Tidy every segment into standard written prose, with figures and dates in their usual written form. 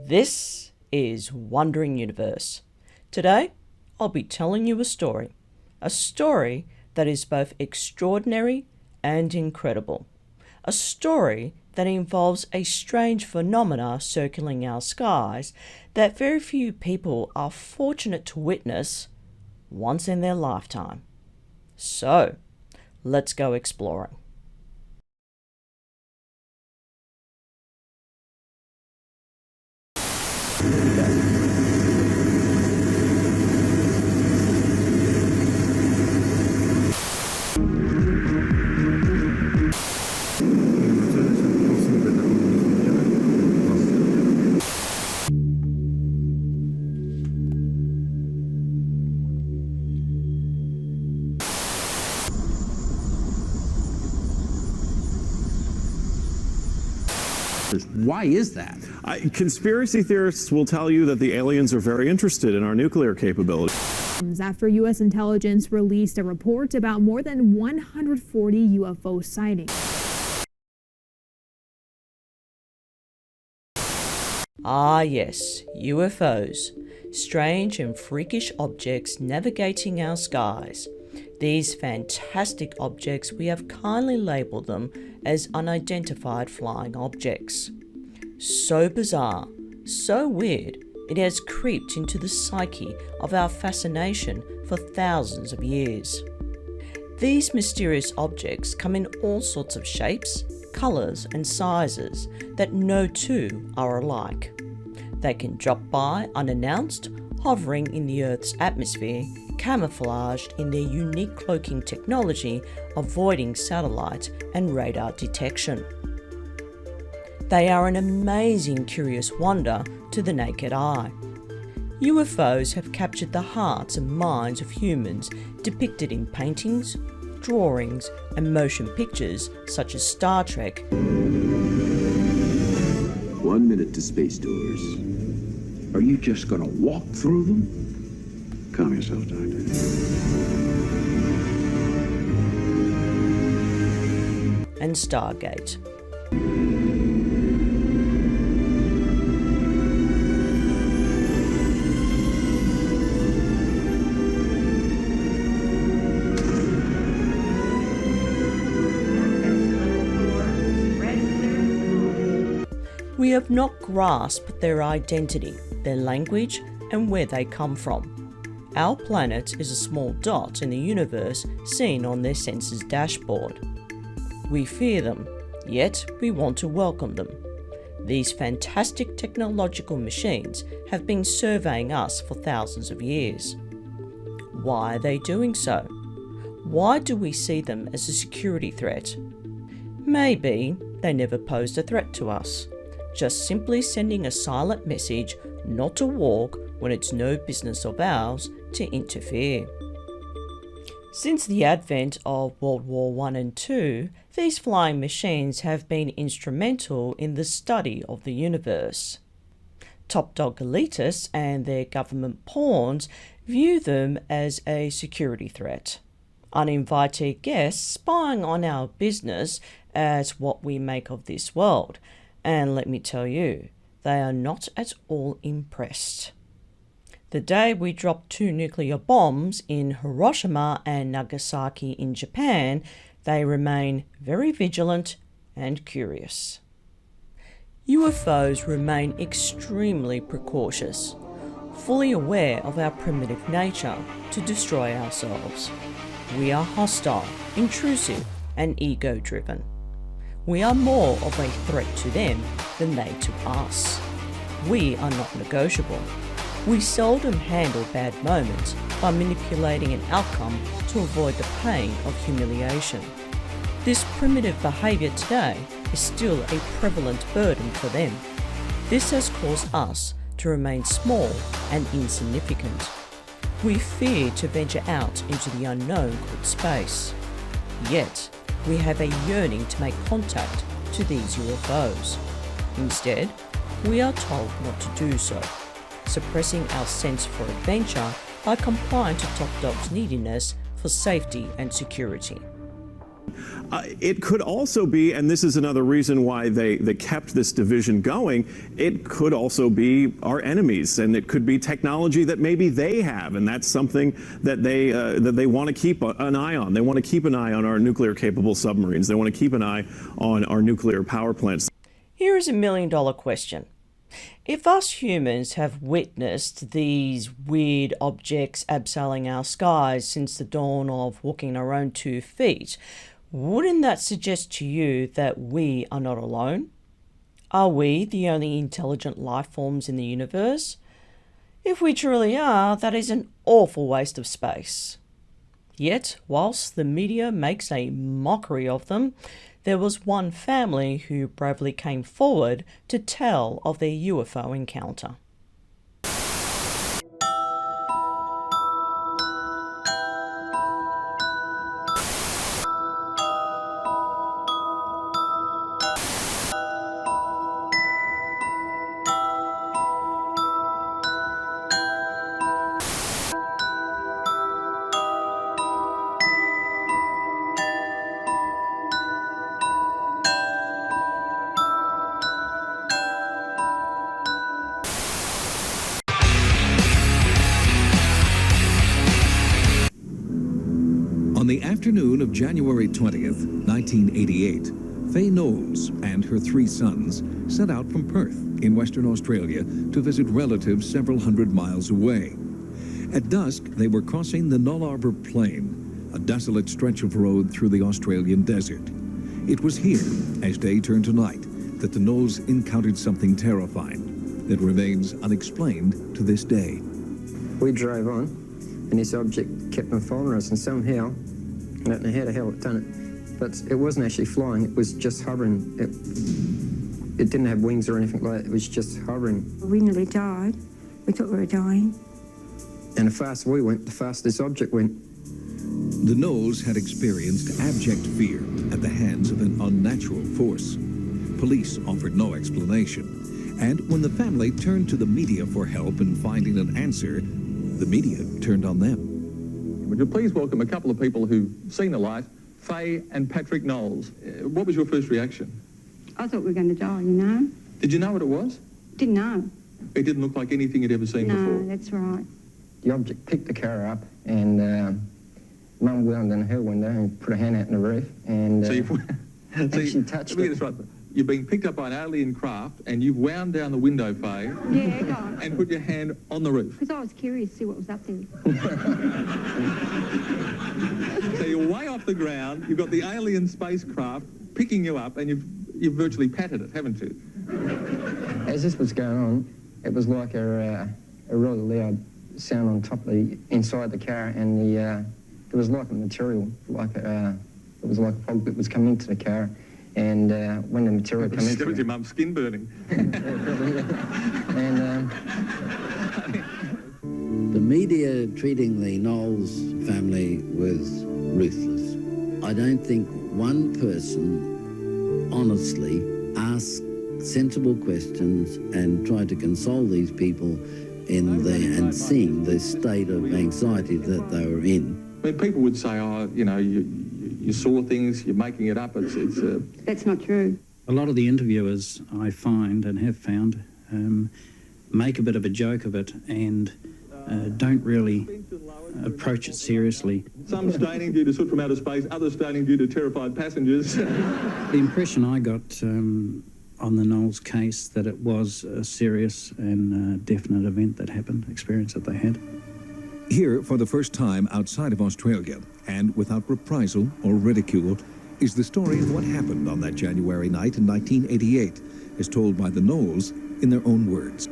This is Wandering Universe. Today, I'll be telling you a story that is both extraordinary and incredible. A story that involves a strange phenomena circling our skies that very few people are fortunate to witness once in their lifetime. So, let's go exploring. Why is that? Conspiracy theorists will tell you that the aliens are very interested in our nuclear capability. After U.S. intelligence released a report about more than 140 UFO sightings. Ah yes, UFOs, strange and freakish objects navigating our skies. These fantastic objects, we have kindly labelled them as unidentified flying objects. So bizarre, so weird, it has creeped into the psyche of our fascination for thousands of years. These mysterious objects come in all sorts of shapes, colours and sizes that no two are alike. They can drop by unannounced, hovering in the Earth's atmosphere, camouflaged in their unique cloaking technology, avoiding satellite and radar detection. They are an amazing curious wonder to the naked eye. UFOs have captured the hearts and minds of humans, depicted in paintings, drawings and motion pictures such as Star Trek. 1 minute to space tours. Are you just gonna walk through them? Calm yourself, Doctor. And Stargate. We have not grasped their identity, their language, and where they come from. Our planet is a small dot in the universe seen on their sensor's dashboard. We fear them, yet we want to welcome them. These fantastic technological machines have been surveying us for thousands of years. Why are they doing so? Why do we see them as a security threat? Maybe they never posed a threat to us, just simply sending a silent message not to walk when it's no business of ours to interfere. Since the advent of World War I and II, these flying machines have been instrumental in the study of the universe. Top dog elitists and their government pawns view them as a security threat. Uninvited guests spying on our business as what we make of this world. And let me tell you, they are not at all impressed. The day we dropped 2 nuclear bombs in Hiroshima and Nagasaki in Japan, they remain very vigilant and curious. UFOs remain extremely precautious, fully aware of our primitive nature to destroy ourselves. We are hostile, intrusive, and ego-driven. We are more of a threat to them than they to us. We are not negotiable. We seldom handle bad moments by manipulating an outcome to avoid the pain of humiliation. This primitive behaviour today is still a prevalent burden for them. This has caused us to remain small and insignificant. We fear to venture out into the unknown called space. Yet, we have a yearning to make contact to these UFOs. Instead, we are told not to do so, suppressing our sense for adventure by complying to top dog's neediness for safety and security. It could also be, and this is another reason why they kept this division going, it could also be our enemies, and it could be technology that maybe they have, and that's something that they want to keep an eye on. They want to keep an eye on our nuclear-capable submarines. They want to keep an eye on our nuclear power plants. Here is a million-dollar question. If us humans have witnessed these weird objects abseiling our skies since the dawn of walking our own 2 feet, wouldn't that suggest to you that we are not alone? Are we the only intelligent life forms in the universe? If we truly are, that is an awful waste of space. Yet, whilst the media makes a mockery of them, there was one family who bravely came forward to tell of their UFO encounter. On the afternoon of January 20th, 1988, Faye Knowles and her 3 sons set out from Perth in Western Australia to visit relatives several hundred miles away. At dusk, they were crossing the Nullarbor Plain, a desolate stretch of road through the Australian desert. It was here, as day turned to night, that the Knowles encountered something terrifying that remains unexplained to this day. We drove on, and this object kept on following us, and somehow, I don't know how the hell it done it, but it wasn't actually flying, it was just hovering. It didn't have wings or anything like that, it was just hovering. We nearly died. We thought we were dying. And the faster we went, the faster this object went. The Knowles had experienced abject fear at the hands of an unnatural force. Police offered no explanation, and when the family turned to the media for help in finding an answer, the media turned on them. Would you please welcome a couple of people who've seen the light, Faye and Patrick Knowles. What was your first reaction? I thought we were going to die, you know. Did you know what it was? Didn't know. It didn't look like anything you'd ever seen before. No, that's right. The object picked the car up, and Mum wound down her window and put her hand out in the roof, and So she touched let me get it. this right. You've been picked up by an alien craft, and you've wound down the window, Faye, Yeah, go on. and put your hand on the roof. Because I was curious to see what was up there. So you're way off the ground, you've got the alien spacecraft picking you up, and you've virtually patted it, haven't you? As this was going on, it was like a really loud sound on top of the inside the car, and it was like a material, it was like a fog that was coming into the car, and when the material came into That was your mum's skin burning. and the media treating the Knowles family was ruthless. I don't think one person honestly asked sensible questions and tried to console these people and seeing the state of anxiety that they were in. I mean, people would say, oh, you know, you saw things, you're making it up. That's not true. A lot of the interviewers, I find and have found, make a bit of a joke of it and don't really approach it seriously. Some staining due to soot from outer space, others staining due to terrified passengers. The impression I got on the Knowles case that it was a serious and definite event that happened, experience that they had. Here, for the first time outside of Australia, and without reprisal or ridicule, is the story of what happened on that January night in 1988, as told by the Knowles in their own words.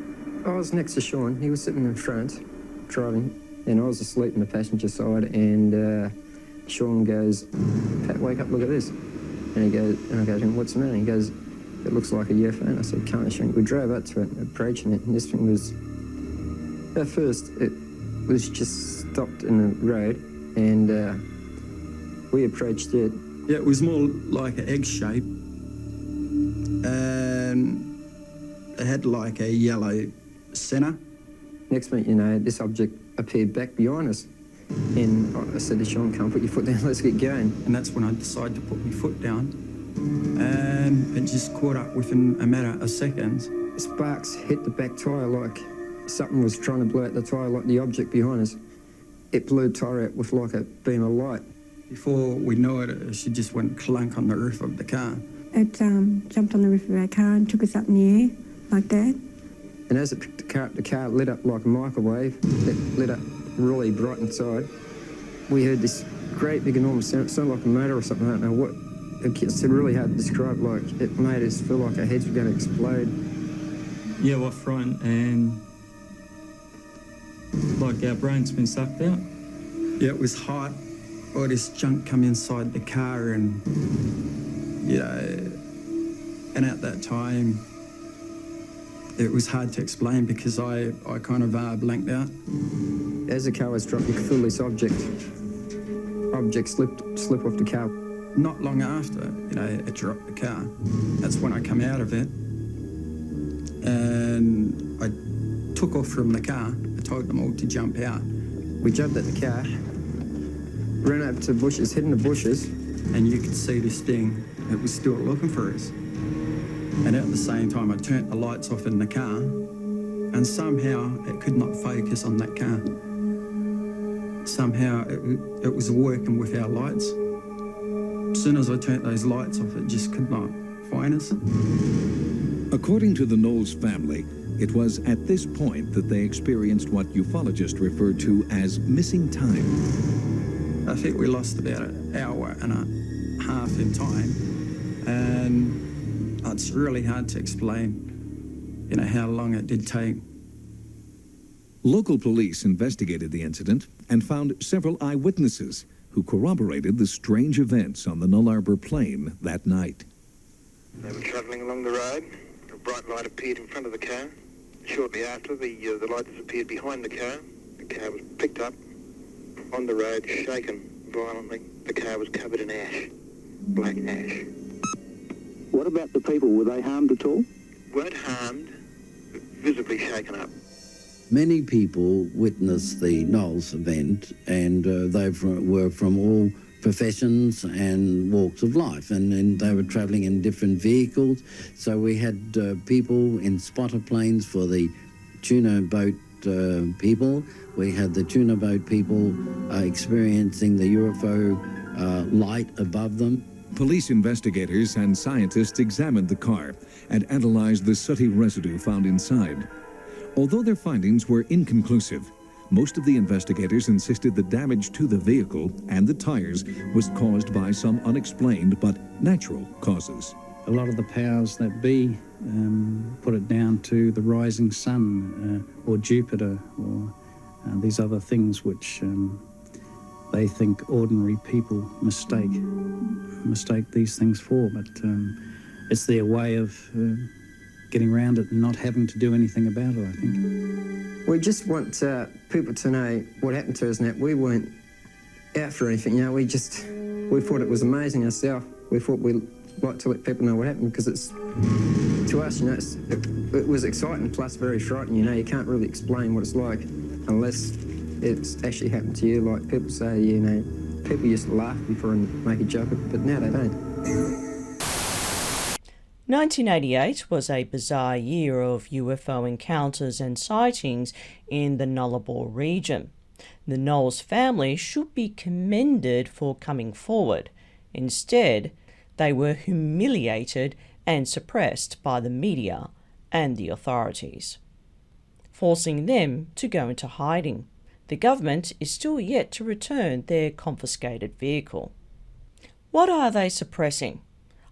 I was next to Sean. He was sitting in front, driving, and I was asleep in the passenger side, and Sean goes, "Pat, wake up, look at this." And he goes, and I go to him, "What's the matter?" He goes, "It looks like a UFO." And I said, "Can't shrink." We drove up to it, approaching it, and this thing was, at first, it was just stopped in the road, and we approached it. Yeah, it was more like an egg shape, and it had like a yellow centre. Next minute, you know, this object appeared back behind us, And I said to Sean, come put your foot down, let's get going. And that's when I decided to put my foot down. And it just caught up within a matter of seconds. Sparks hit the back tyre like something was trying to blow out the tyre, like the object behind us. It blew the tyre out with like a beam of light. Before we knew it, she just went clunk on the roof of the car. It jumped on the roof of our car and took us up in the air like that. And as it picked the car lit up like a microwave. It lit up really bright inside. We heard this great big enormous sound. It sounded like a motor or something. I don't know what. It's really hard to describe. Like, it made us feel like our heads were going to explode. Yeah, we're frightened and like our brain's been sucked out. Yeah, it was hot. All this junk come inside the car and, you know, and at that time, it was hard to explain because I kind of blanked out. As the car was dropped, you could feel this object slip off the car. Not long after, you know, it dropped the car. That's when I come out of it. And I took off from the car. I told them all to jump out. We jumped at the car, ran over to the bushes, hid in the bushes. And you could see this thing. It was still looking for us. And at the same time, I turned the lights off in the car. And somehow, it could not focus on that car. Somehow, it was working with our lights. As soon as I turned those lights off, it just could not find us. According to the Knowles family, it was at this point that they experienced what ufologists referred to as missing time. I think we lost about an hour and a half in time, and it's really hard to explain, you know, how long it did take. Local police investigated the incident and found several eyewitnesses who corroborated the strange events on the Nullarbor plain that night. They were travelling along the road. A bright light appeared in front of the car. Shortly after, the light disappeared behind the car. The car was picked up on the road, shaken violently. The car was covered in ash, black ash. What about the people? Were they harmed at all? Weren't harmed, visibly shaken up. Many people witnessed the Knolls event, and they were from all professions and walks of life, and they were travelling in different vehicles. So we had people in spotter planes for the tuna boat people. We had the tuna boat people experiencing the UFO light above them. Police investigators and scientists examined the car and analyzed the sooty residue found inside. Although their findings were inconclusive, most of the investigators insisted the damage to the vehicle and the tires was caused by some unexplained but natural causes. A lot of the powers that be put it down to the rising sun or Jupiter or these other things which they think ordinary people mistake these things for, but it's their way of getting around it and not having to do anything about it, I think. We just want people to know what happened to us and that we weren't out for anything, you know, we thought it was amazing ourselves. We thought we'd like to let people know what happened because it's, to us, you know, it was exciting plus very frightening, you know, you can't really explain what it's like unless it's actually happened to you. Like people say, you know, people used to laugh before and make a joke of it, but now they don't. 1988 was a bizarre year of UFO encounters and sightings in the Nullarbor region. The Knowles family should be commended for coming forward. Instead, they were humiliated and suppressed by the media and the authorities, forcing them to go into hiding. The government is still yet to return their confiscated vehicle. What are they suppressing?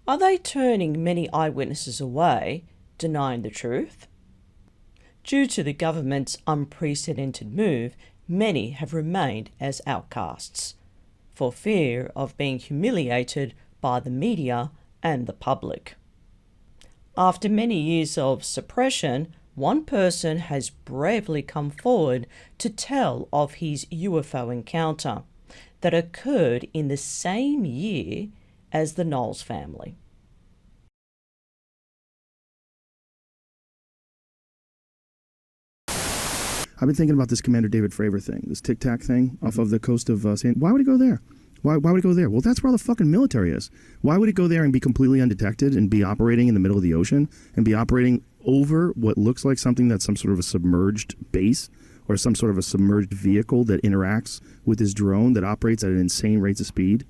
Are they turning many eyewitnesses away, denying the truth? Due to the government's unprecedented move, many have remained as outcasts, for fear of being humiliated by the media and the public. After many years of suppression, one person has bravely come forward to tell of his UFO encounter that occurred in the same year as the Knowles family. I've been thinking about this Commander David Fravor thing, this Tic Tac thing off of the coast of Why would he go there? Why would he go there? Well, that's where all the fucking military is. Why would he go there and be completely undetected and be operating in the middle of the ocean and be operating over what looks like something that's some sort of a submerged base or some sort of a submerged vehicle that interacts with his drone that operates at an insane rates of speed?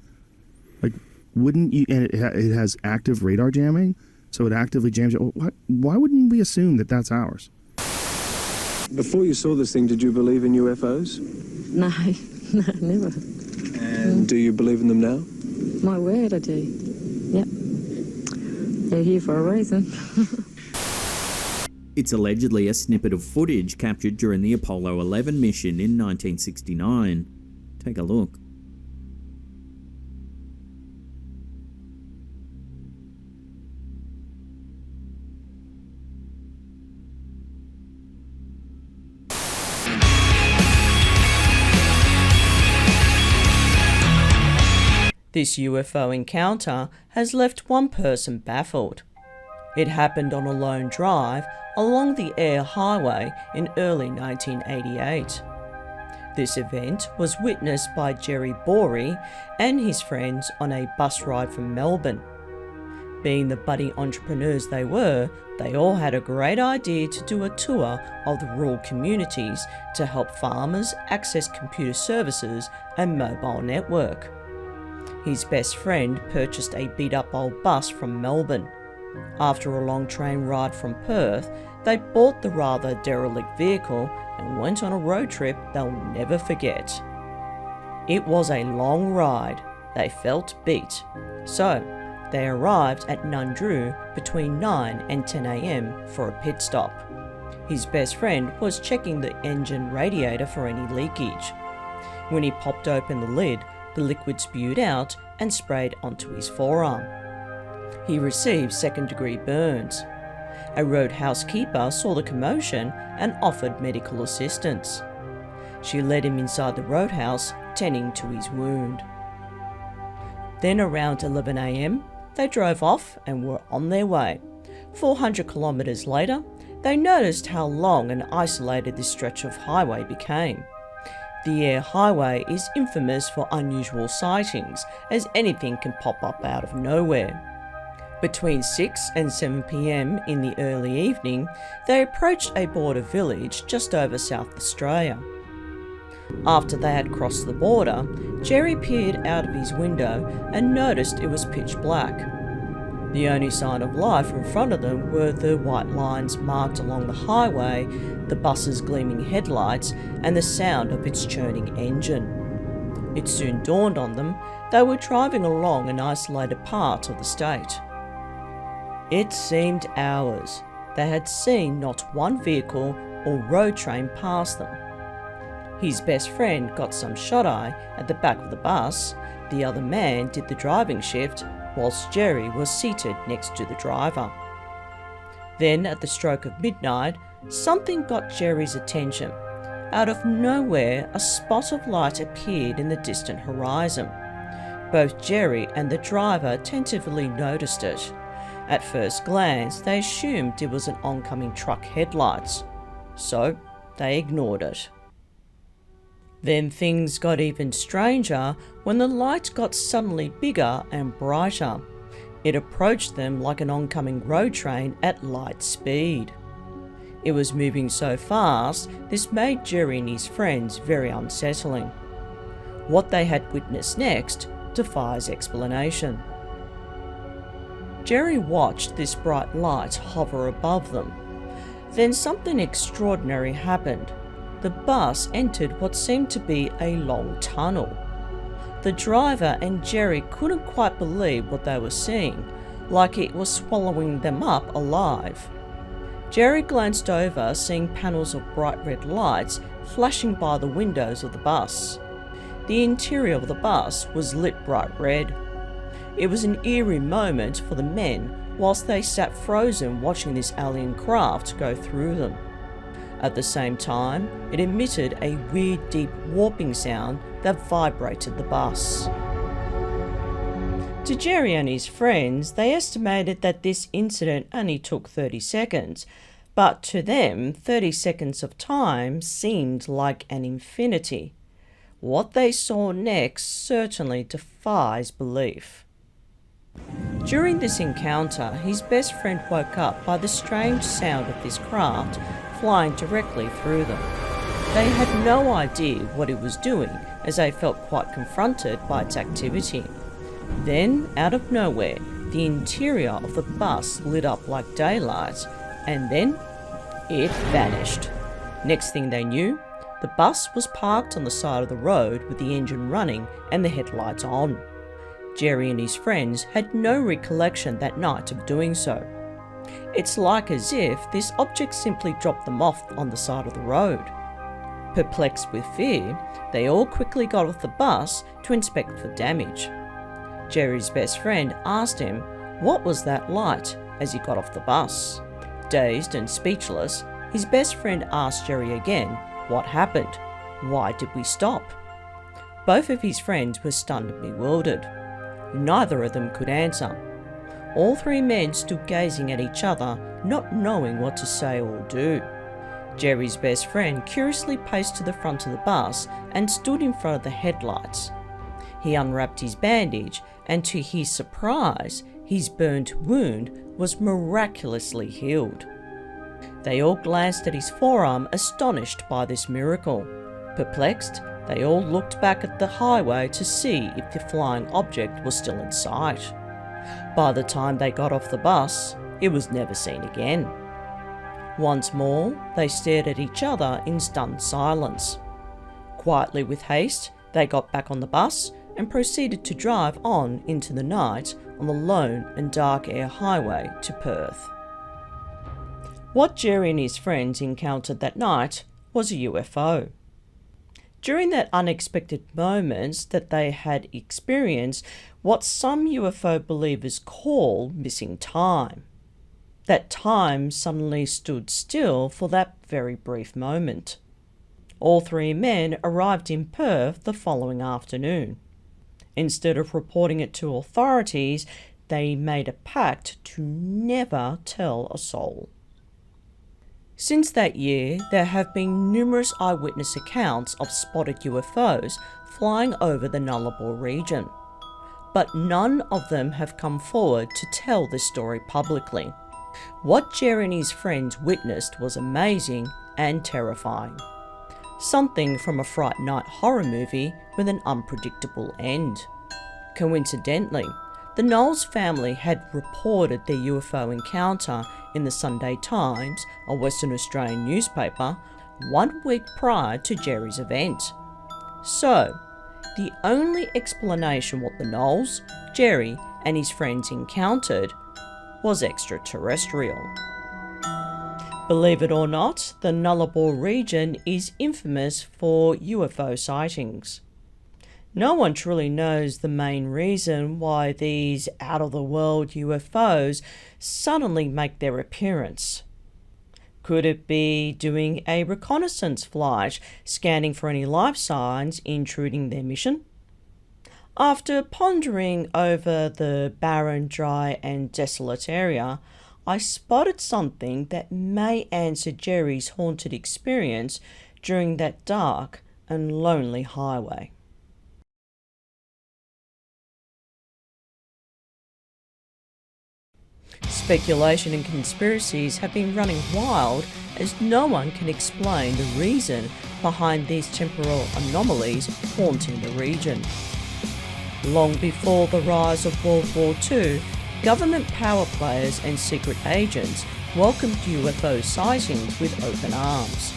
Like, wouldn't you? And it has active radar jamming, so it actively jams. Why wouldn't we assume that that's ours? Before you saw this thing, did you believe in UFOs? No, never. And do you believe in them now? My word, I do. Yep. They're here for a reason. It's allegedly a snippet of footage captured during the Apollo 11 mission in 1969. Take a look. This UFO encounter has left one person baffled. It happened on a lone drive along the air highway in early 1988. This event was witnessed by Jerry Borey and his friends on a bus ride from Melbourne. Being the budding entrepreneurs they were, they all had a great idea to do a tour of the rural communities to help farmers access computer services and mobile network. His best friend purchased a beat-up old bus from Melbourne. After a long train ride from Perth, they bought the rather derelict vehicle and went on a road trip they'll never forget. It was a long ride. They felt beat. So, they arrived at Nundroo between 9 and 10 a.m. for a pit stop. His best friend was checking the engine radiator for any leakage. When he popped open the lid, the liquid spewed out and sprayed onto his forearm. He received second-degree burns. A road housekeeper saw the commotion and offered medical assistance. She led him inside the roadhouse, tending to his wound. Then around 11 a.m, they drove off and were on their way. 400 kilometres later, they noticed how long and isolated this stretch of highway became. The air highway is infamous for unusual sightings, as anything can pop up out of nowhere. Between 6 and 7 p.m. in the early evening, they approached a border village just over South Australia. After they had crossed the border, Jerry peered out of his window and noticed it was pitch black. The only sign of life in front of them were the white lines marked along the highway, the bus's gleaming headlights, and the sound of its churning engine. It soon dawned on them they were driving along an isolated part of the state. It seemed hours. They had seen not one vehicle or road train pass them. His best friend got some shut-eye at the back of the bus. The other man did the driving shift, whilst Jerry was seated next to the driver. Then, at the stroke of midnight, something got Jerry's attention. Out of nowhere, a spot of light appeared in the distant horizon. Both Jerry and the driver tentatively noticed it. At first glance, they assumed it was an oncoming truck headlights, so they ignored it. Then things got even stranger when the light got suddenly bigger and brighter. It approached them like an oncoming road train at light speed. It was moving so fast, this made Jerry and his friends very unsettling. What they had witnessed next defies explanation. Jerry watched this bright light hover above them. Then something extraordinary happened. The bus entered what seemed to be a long tunnel. The driver and Jerry couldn't quite believe what they were seeing, like it was swallowing them up alive. Jerry glanced over, seeing panels of bright red lights flashing by the windows of the bus. The interior of the bus was lit bright red. It was an eerie moment for the men whilst they sat frozen watching this alien craft go through them. At the same time, it emitted a weird deep warping sound that vibrated the bus. To Jerry and his friends, they estimated that this incident only took 30 seconds, But to them, 30 seconds of time seemed like an infinity. What they saw next certainly defies belief. During this encounter, his best friend woke up by the strange sound of this craft flying directly through them. They had no idea what it was doing, as they felt quite confronted by its activity. Then, out of nowhere, the interior of the bus lit up like daylight, and then it vanished. Next thing they knew, the bus was parked on the side of the road with the engine running and the headlights on. Jerry and his friends had no recollection that night of doing so. It's like as if this object simply dropped them off on the side of the road. Perplexed with fear, they all quickly got off the bus to inspect for damage. Jerry's best friend asked him what was that light as he got off the bus. Dazed and speechless, his best friend asked Jerry again what happened. Why did we stop? Both of his friends were stunned and bewildered. Neither of them could answer. All three men stood gazing at each other, not knowing what to say or do. Jerry's best friend curiously paced to the front of the bus and stood in front of the headlights. He unwrapped his bandage, and to his surprise, his burnt wound was miraculously healed. They all glanced at his forearm, astonished by this miracle. Perplexed, they all looked back at the highway to see if the flying object was still in sight. By the time they got off the bus, it was never seen again. Once more, they stared at each other in stunned silence. Quietly with haste, they got back on the bus and proceeded to drive on into the night on the lone and dark air highway to Perth. What Jerry and his friends encountered that night was a UFO. During that unexpected moments that they had experienced what some UFO believers call missing time. That time suddenly stood still for that very brief moment. All three men arrived in Perth the following afternoon. Instead of reporting it to authorities, they made a pact to never tell a soul. Since that year, there have been numerous eyewitness accounts of spotted UFOs flying over the Nullarbor region, but none of them have come forward to tell this story publicly. What Jerry and his friends witnessed was amazing and terrifying. Something from a Fright Night horror movie with an unpredictable end. Coincidentally, the Knowles family had reported their UFO encounter in the Sunday Times, a Western Australian newspaper, 1 week prior to Jerry's event. So, the only explanation what the Knowles, Jerry and his friends encountered was extraterrestrial. Believe it or not, the Nullarbor region is infamous for UFO sightings. No one truly knows the main reason why these out-of-the-world UFOs suddenly make their appearance. Could it be doing a reconnaissance flight, scanning for any life signs intruding their mission? After pondering over the barren, dry and desolate area, I spotted something that may answer Jerry's haunted experience during that dark and lonely highway. Speculation and conspiracies have been running wild as no one can explain the reason behind these temporal anomalies haunting the region. Long before the rise of World War II, government power players and secret agents welcomed UFO sightings with open arms.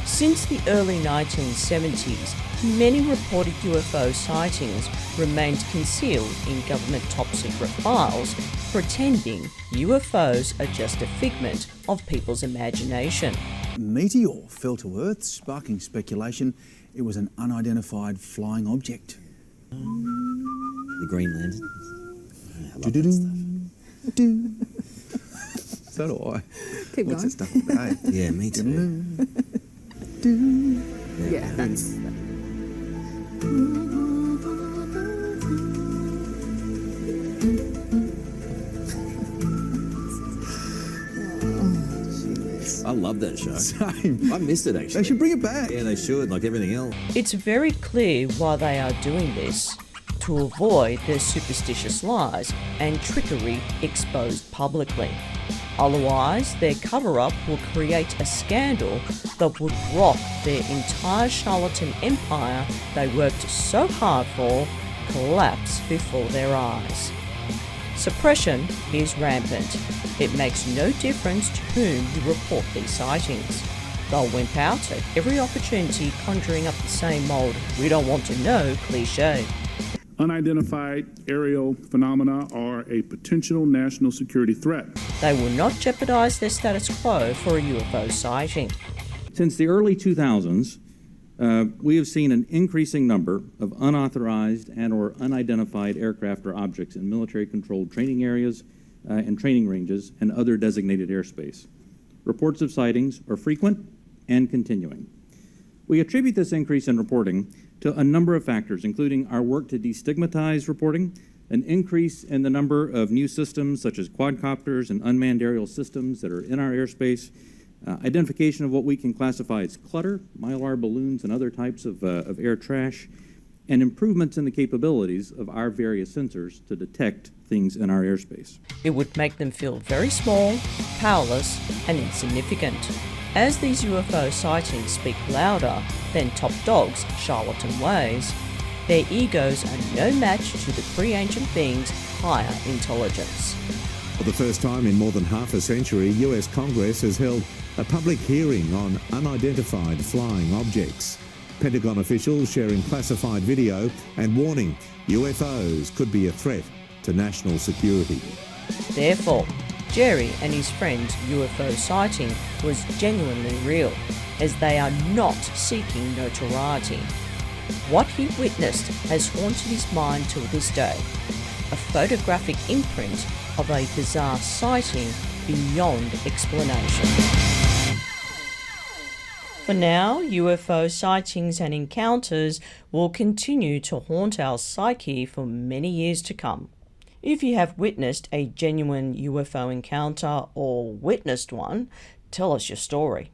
Since the early 1970s, many reported UFO sightings remained concealed in government top-secret files, pretending UFOs are just a figment of people's imagination. Meteor fell to Earth, sparking speculation it was an unidentified flying object. The Green Lantern. I love that stuff. So do I. Keep What's going. that stuff today? Yeah, me too. Yeah, that's... I love that show. Same. I missed it, actually. They should bring it back. Yeah, they should, like everything else. It's very clear why they are doing this, to avoid their superstitious lies and trickery exposed publicly. Otherwise, their cover-up will create a scandal that would rock their entire charlatan empire they worked so hard for collapse before their eyes. Suppression is rampant. It makes no difference to whom you report these sightings. They'll wimp out at every opportunity, conjuring up the same old "we don't want to know" cliche. Unidentified aerial phenomena are a potential national security threat. They will not jeopardize their status quo for a UFO sighting. Since the early 2000s, we have seen an increasing number of unauthorized and or unidentified aircraft or objects in military-controlled training areas and training ranges and other designated airspace. Reports of sightings are frequent and continuing. We attribute this increase in reporting to a number of factors, including our work to destigmatize reporting, an increase in the number of new systems such as quadcopters and unmanned aerial systems that are in our airspace, identification of what we can classify as clutter, mylar balloons and other types of air trash, and improvements in the capabilities of our various sensors to detect things in our airspace. It would make them feel very small, powerless, and insignificant. As these UFO sightings speak louder than top dogs' charlatan ways, their egos are no match to the pre-ancient beings' higher intelligence. For the first time in more than half a century, US Congress has held a public hearing on unidentified flying objects. Pentagon officials sharing classified video and warning UFOs could be a threat to national security. Therefore, Jerry and his friend's UFO sighting was genuinely real, as they are not seeking notoriety. What he witnessed has haunted his mind till this day, a photographic imprint of a bizarre sighting beyond explanation. For now, UFO sightings and encounters will continue to haunt our psyche for many years to come. If you have witnessed a genuine UFO encounter or witnessed one, tell us your story.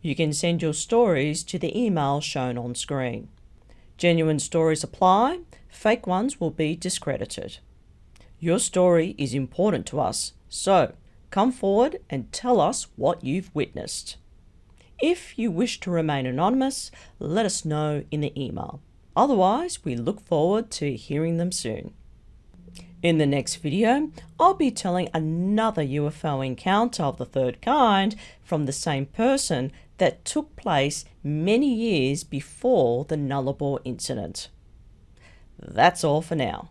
You can send your stories to the email shown on screen. Genuine stories apply, fake ones will be discredited. Your story is important to us, so come forward and tell us what you've witnessed. If you wish to remain anonymous, let us know in the email. Otherwise, we look forward to hearing them soon. In the next video, I'll be telling another UFO encounter of the third kind from the same person that took place many years before the Nullarbor incident. That's all for now.